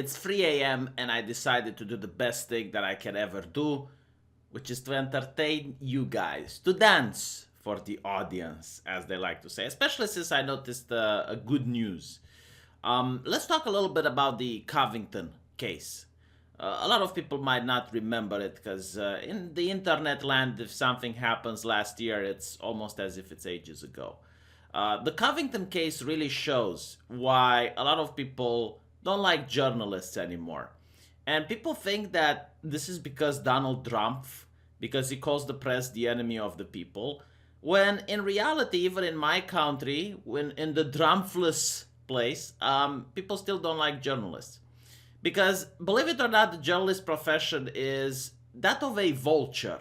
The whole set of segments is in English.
It's 3 a.m. and I decided to do the best thing that I can ever do, which is to entertain you guys, to dance for the audience, as they like to say, especially since I noticed a good news. Let's talk a little bit about the Covington case. A lot of people might not remember it because in the internet land, if something happens last year, it's almost as if it's ages ago. The Covington case really shows why a lot of people don't like journalists anymore. And people think that this is because Donald Trump, because he calls the press the enemy of the people, when in reality, even in my country, when in the Trumpfless place, people still don't like journalists. Because believe it or not, the journalist profession is that of a vulture.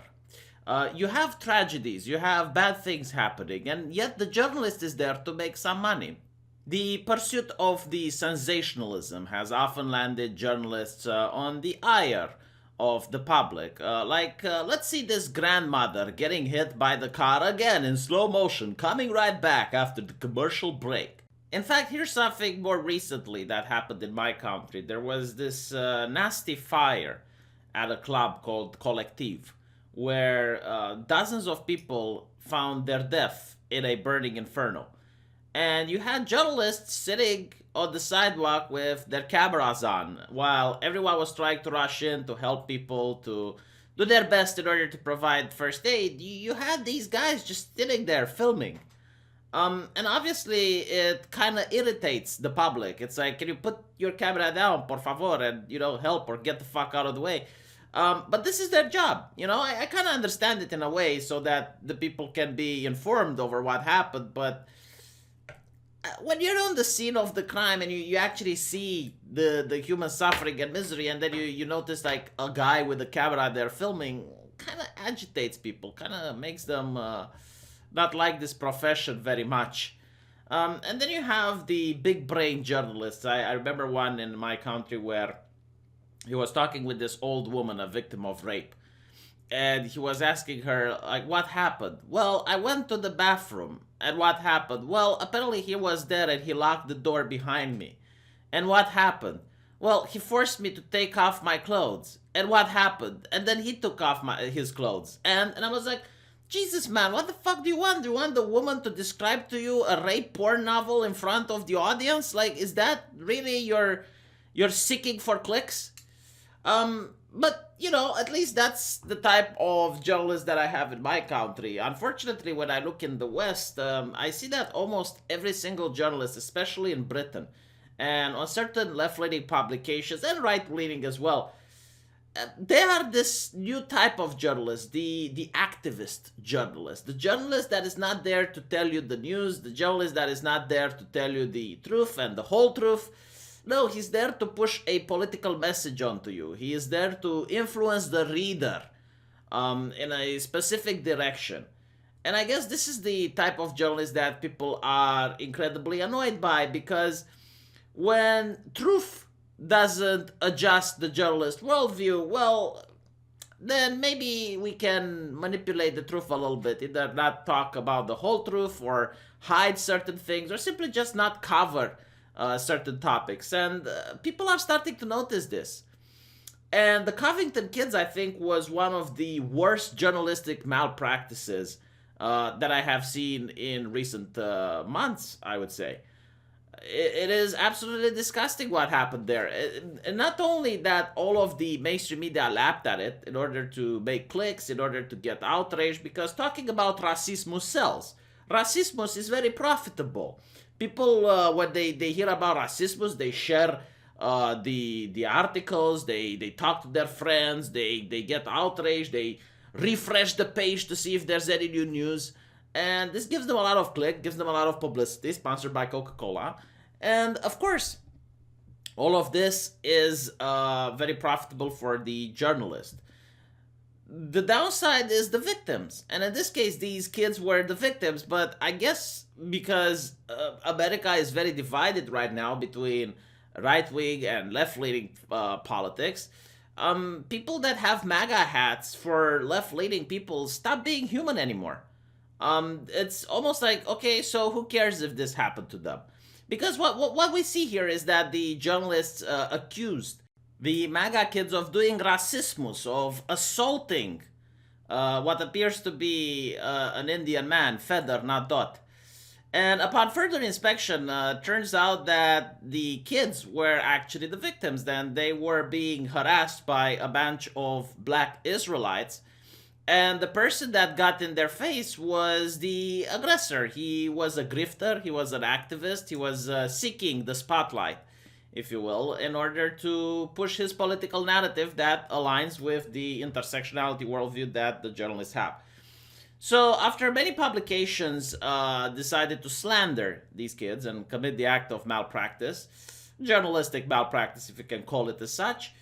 You have tragedies, you have bad things happening, and yet the journalist is there to make some money. The pursuit of the sensationalism has often landed journalists on the ire of the public. Let's see this grandmother getting hit by the car again in slow motion, coming right back after the commercial break. In fact, here's something more recently that happened in my country. There was this nasty fire at a club called Collective, where dozens of people found their death in a burning inferno. And you had journalists sitting on the sidewalk with their cameras on while everyone was trying to rush in to help people to do their best in order to provide first aid. You had these guys just sitting there filming. And obviously, it kind of irritates the public. It's like, can you put your camera down, por favor, and, help or get the fuck out of the way? But this is their job. I kind of understand it in a way so that the people can be informed over what happened. But when you're on the scene of the crime and you actually see the human suffering and misery, and then you notice like a guy with a camera there filming, kind of agitates people, kind of makes them not like this profession very much. And then you have the big brain journalists. I remember one in my country where he was talking with this old woman, a victim of rape. And he was asking her, like, what happened? Well, I went to the bathroom. And what happened? Well, apparently he was there and he locked the door behind me. And what happened? Well, he forced me to take off my clothes. And what happened? And then he took off his clothes. And I was like, Jesus, man, what the fuck do you want? Do you want the woman to describe to you a rape porn novel in front of the audience? Like, is that really you're seeking for clicks? But, at least that's the type of journalist that I have in my country. Unfortunately, when I look in the West, I see that almost every single journalist, especially in Britain, and on certain left-leaning publications, and right-leaning as well, they are this new type of journalist, the activist journalist. The journalist that is not there to tell you the news, the journalist that is not there to tell you the truth and the whole truth. No, he's there to push a political message onto you. He is there to influence the reader in a specific direction. And I guess this is the type of journalist that people are incredibly annoyed by, because when truth doesn't adjust the journalist worldview, well, then maybe we can manipulate the truth a little bit. Either not talk about the whole truth or hide certain things or simply just not cover certain topics. And people are starting to notice this. And the Covington kids, I think, was one of the worst journalistic malpractices that I have seen in recent months, I would say. It is absolutely disgusting what happened there. And not only that, all of the mainstream media lapped at it in order to make clicks, in order to get outraged, because talking about racism sells. Racism is very profitable. People, when they hear about racism, they share the articles, they talk to their friends, they get outraged, they refresh the page to see if there's any new news. And this gives them a lot of click, gives them a lot of publicity, sponsored by Coca-Cola. And of course, all of this is very profitable for the journalist. The downside is the victims. And in this case, these kids were the victims. But I guess because America is very divided right now between right-wing and left-leaning politics, people that have MAGA hats for left-leaning people stop being human anymore. It's almost like, okay, so who cares if this happened to them? Because what we see here is that the journalists accused the MAGA kids of doing racismus, of assaulting what appears to be an Indian man, Feather, not Dot. And upon further inspection, turns out that the kids were actually the victims. Then they were being harassed by a bunch of black Israelites. And the person that got in their face was the aggressor. He was a grifter, he was an activist, he was seeking the spotlight, if you will, in order to push his political narrative that aligns with the intersectionality worldview that the journalists have. So, after many publications decided to slander these kids and commit the act of malpractice, journalistic malpractice, if you can call it as such.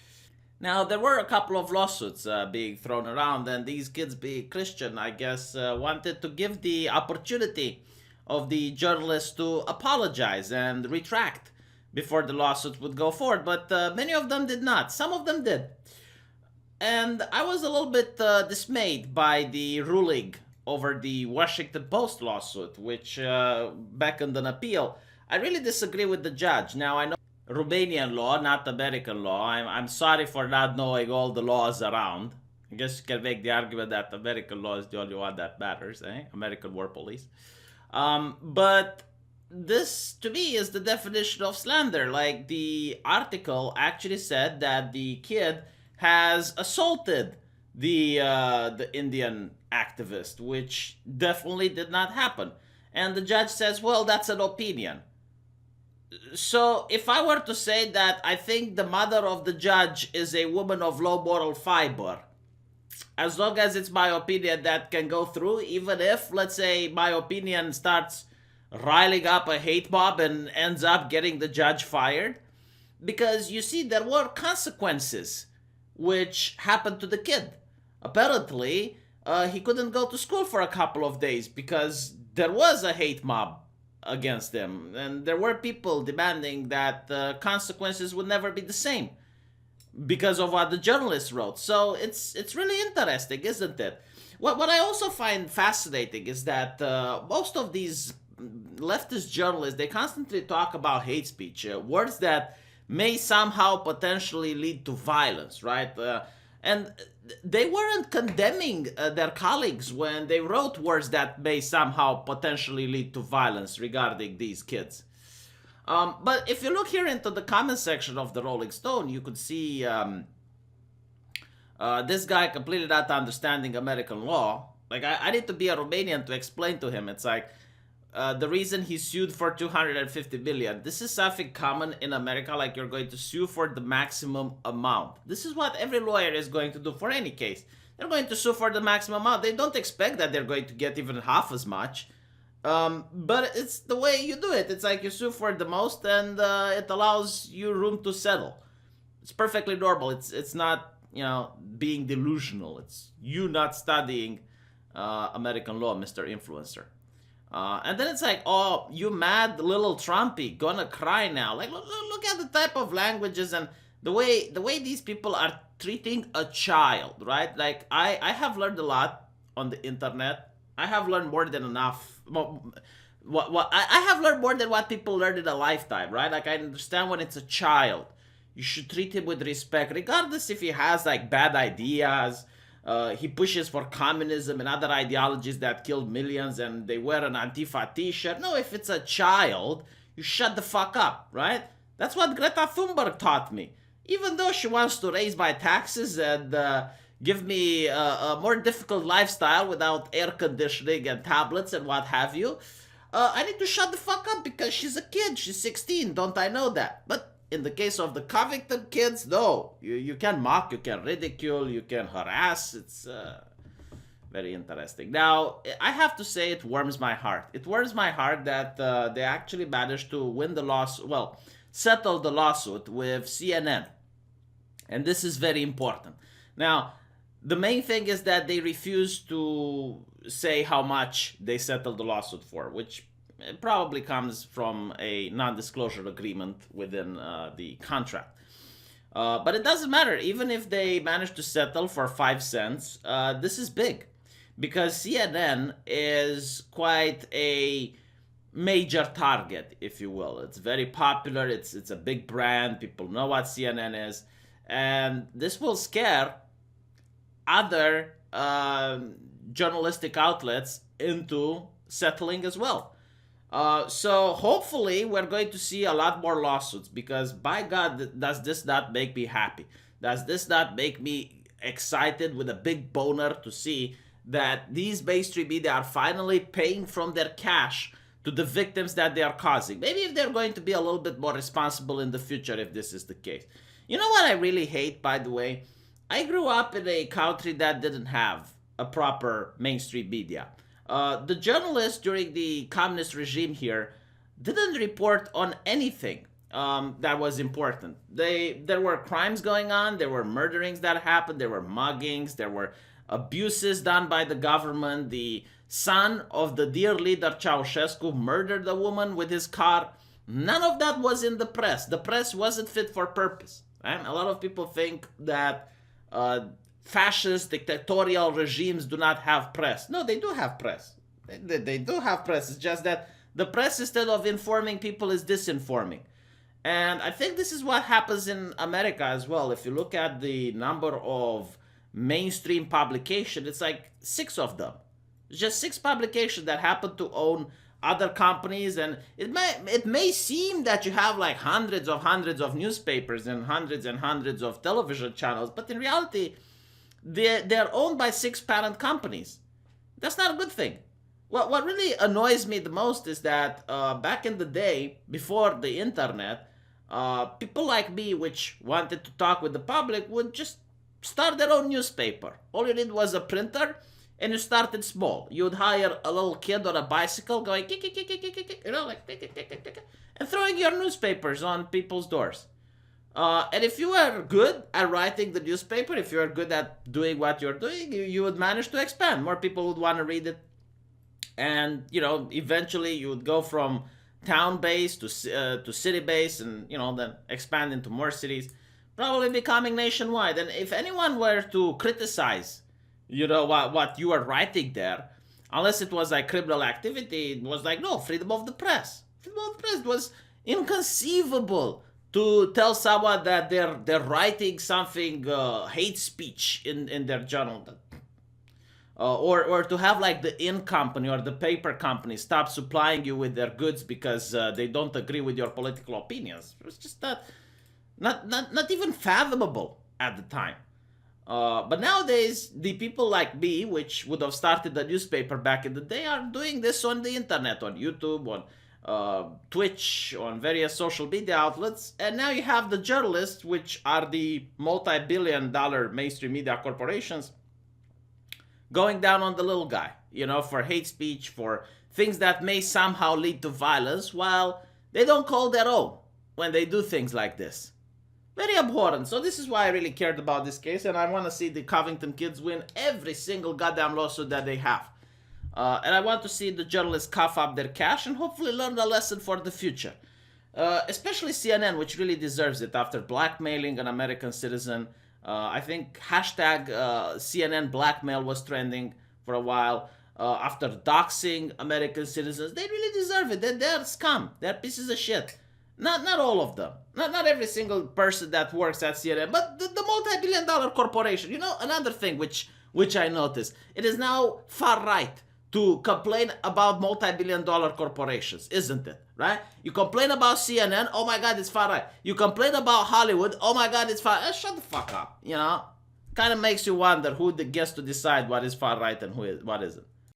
Now, there were a couple of lawsuits being thrown around, and these kids, being Christian, I guess, wanted to give the opportunity of the journalists to apologize and retract before the lawsuits would go forward, but many of them did not. Some of them did. And I was a little bit dismayed by the ruling over the Washington Post lawsuit, which beckoned an appeal. I really disagree with the judge. Now, I know Romanian law, not American law. I'm sorry for not knowing all the laws around. I guess you can make the argument that American law is the only one that matters, eh? American War Police. But this, to me, is the definition of slander. Like, the article actually said that the kid has assaulted the Indian activist, which definitely did not happen. And the judge says, well, that's an opinion. So, if I were to say that I think the mother of the judge is a woman of low moral fiber, as long as it's my opinion that can go through, even if, let's say, my opinion starts riling up a hate mob and ends up getting the judge fired, because you see, there were consequences which happened to the kid. Apparently, he couldn't go to school for a couple of days because there was a hate mob against him, and there were people demanding that the consequences would never be the same because of what the journalist wrote. So it's really interesting, isn't it? What I also find fascinating is that most of these leftist journalists, they constantly talk about hate speech, words that may somehow potentially lead to violence, right? And they weren't condemning their colleagues when they wrote words that may somehow potentially lead to violence regarding these kids. But if you look here into the comment section of the Rolling Stone, you could see this guy completely not understanding American law. Like, I need to be a Romanian to explain to him. It's like, the reason he sued for 250 million. This is something common in America, like you're going to sue for the maximum amount. This is what every lawyer is going to do for any case. They're going to sue for the maximum amount. They don't expect that they're going to get even half as much. But it's the way you do it. It's like you sue for the most, and it allows you room to settle. It's perfectly normal. It's not, being delusional. It's you not studying American law, Mr. Influencer. And then it's like, oh, you mad little Trumpy, gonna cry now. Like, look at the type of languages and the way these people are treating a child, right? Like, I have learned a lot on the internet. I have learned more than enough. I have learned more than what people learn in a lifetime, right? Like, I understand when it's a child, you should treat him with respect, regardless if he has like bad ideas. He pushes for communism and other ideologies that killed millions, and they wear an Antifa t-shirt. No, if it's a child, you shut the fuck up, right? That's what Greta Thunberg taught me. Even though she wants to raise my taxes and give me a more difficult lifestyle without air conditioning and tablets and what have you, I need to shut the fuck up because she's a kid. She's 16. Don't I know that? But in the case of the Covington kids, no. You can mock, you can ridicule, you can harass. It's very interesting. Now, I have to say it warms my heart. It warms my heart that they actually managed to win the lawsuit, well, settle the lawsuit with CNN. And this is very important. Now, the main thing is that they refuse to say how much they settled the lawsuit for, which probably comes from a non-disclosure agreement within the contract. But it doesn't matter. Even if they manage to settle for 5 cents, this is big. Because CNN is quite a major target, if you will. It's very popular. It's a big brand. People know what CNN is, and this will scare other journalistic outlets into settling as well. So hopefully we're going to see a lot more lawsuits, because by God, does this not make me happy? Does this not make me excited with a big boner to see that these mainstream media are finally paying from their cash to the victims that they are causing? Maybe if they're going to be a little bit more responsible in the future if this is the case. You know what I really hate, by the way? I grew up in a country that didn't have a proper mainstream media. The journalists during the communist regime here didn't report on anything that was important. There were crimes going on, there were murderings that happened, there were muggings, there were abuses done by the government. The son of the dear leader Ceausescu murdered a woman with his car. None of that was in the press. The press wasn't fit for purpose. Right? A lot of people think that fascist dictatorial regimes do not have press. No, they do have press. They do have press. It's just that the press, instead of informing people, is disinforming. And I think this is what happens in America as well. If you look at the number of mainstream publications, it's like 6 of them. It's just 6 publications that happen to own other companies, and it may seem that you have like hundreds of newspapers and hundreds of television channels, but in reality, they're owned by 6 parent companies. That's not a good thing. What really annoys me the most is that back in the day, before the internet, people like me, which wanted to talk with the public, would just start their own newspaper. All you did was a printer, and you started small. You would hire a little kid on a bicycle going, you know, like, and throwing your newspapers on people's doors. And if you were good at writing the newspaper, if you were good at doing what you're doing, you would manage to expand. More people would want to read it. And, you know, eventually you would go from town-based to city-based, and, you know, then expand into more cities, probably becoming nationwide. And if anyone were to criticize, you know, what you were writing there, unless it was like criminal activity, it was like, no, freedom of the press. Freedom of the press was inconceivable to tell someone that they're writing something hate speech in their journal. Or to have like the ink company or the paper company stop supplying you with their goods because they don't agree with your political opinions. It was just not even fathomable at the time. But nowadays, the people like me, which would have started a newspaper back in the day, are doing this on the internet, on YouTube, on Twitch, on various social media outlets. And now you have the journalists, which are the multi-billion-dollar mainstream media corporations, going down on the little guy, you know, for hate speech, for things that may somehow lead to violence, while they don't call their own when they do things like this. Very abhorrent. So this is why I really cared about this case, and I want to see the Covington kids win every single goddamn lawsuit that they have. And I want to see the journalists cough up their cash and hopefully learn a lesson for the future. Especially CNN, which really deserves it after blackmailing an American citizen. I think hashtag CNN blackmail was trending for a while. After doxing American citizens, they really deserve it. They're scum. They're pieces of shit. Not all of them. Not every single person that works at CNN, but the multi-billion-dollar corporation. You know, another thing which I noticed, it is now far right to complain about multi-billion-dollar corporations, isn't it? Right? You complain about CNN, oh my God, it's far right. You complain about Hollywood, oh my God, it's far. Shut the fuck up. You know, kind of makes you wonder who gets to decide what is far right and what isn't.